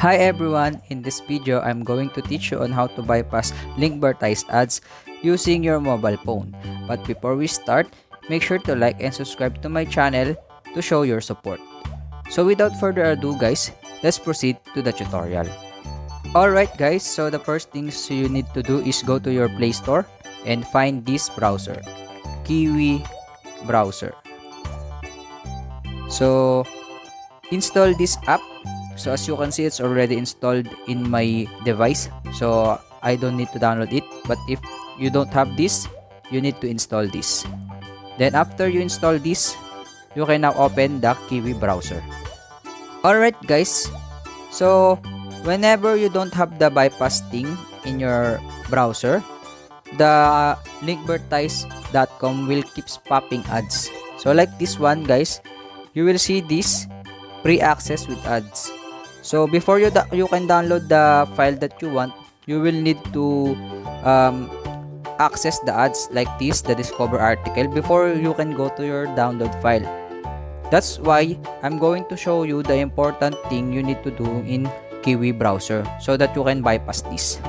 Hi everyone, in this video I'm going to teach you on how to bypass LINKVERTISE ads using your mobile phone. But before we start, make sure to like and subscribe to my channel to show your support. So without further ado guys, let's proceed to the tutorial. Alright guys, so the first things you need to do is go to your Play Store and find this browser, Kiwi browser. So install this app. So as you can see, it's already installed in my device, so I don't need to download it. But if you don't have this, you need to install this. Then after you install this, you can now open the Kiwi browser. Alright guys, so whenever you don't have the bypass thing in your browser, the linkvertise.com will keeps popping ads. So like this one guys, you will see this pre-access with ads. So before you can download the file that you want, you will need to access the ads like this, the discover article, before you can go to your download file. That's why I'm going to show you the important thing you need to do in Kiwi browser so that you can bypass this.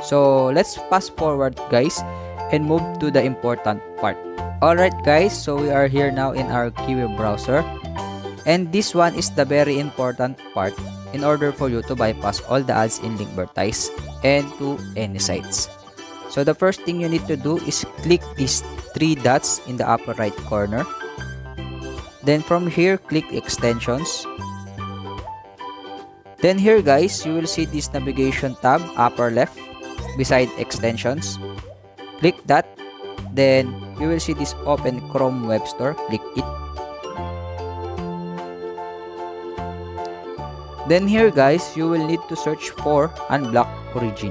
So let's fast forward guys and move to the important part. Alright guys, so we are here now in our Kiwi browser. And this one is the very important part in order for you to bypass all the ads in LINKVERTISE and to any sites. So the first thing you need to do is click these three dots in the upper right corner. Then from here, click extensions. Then here guys, you will see this navigation tab upper left beside extensions. Click that. Then you will see this open Chrome web store. Click it. Then here guys, you will need to search for unblock origin.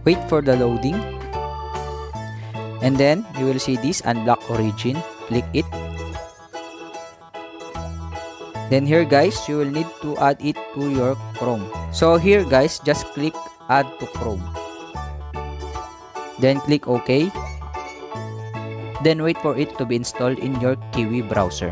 Wait for the loading. And then you will see this unblock origin. Click it. Then here guys, you will need to add it to your Chrome. So here guys, just click add to Chrome. Then click OK. Then wait for it to be installed in your Kiwi browser.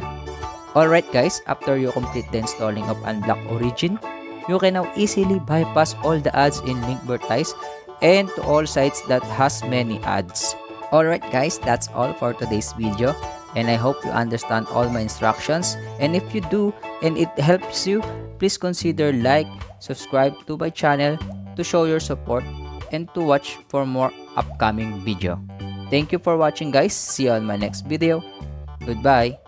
Alright guys, after you complete the installing of Unblock Origin, you can now easily bypass all the ads in LINKVERTISE and to all sites that has many ads. Alright guys, that's all for today's video, and I hope you understand all my instructions. And if you do and it helps you, please consider like, subscribe to my channel to show your support and to watch for more upcoming video. Thank you for watching guys. See you on my next video. Goodbye.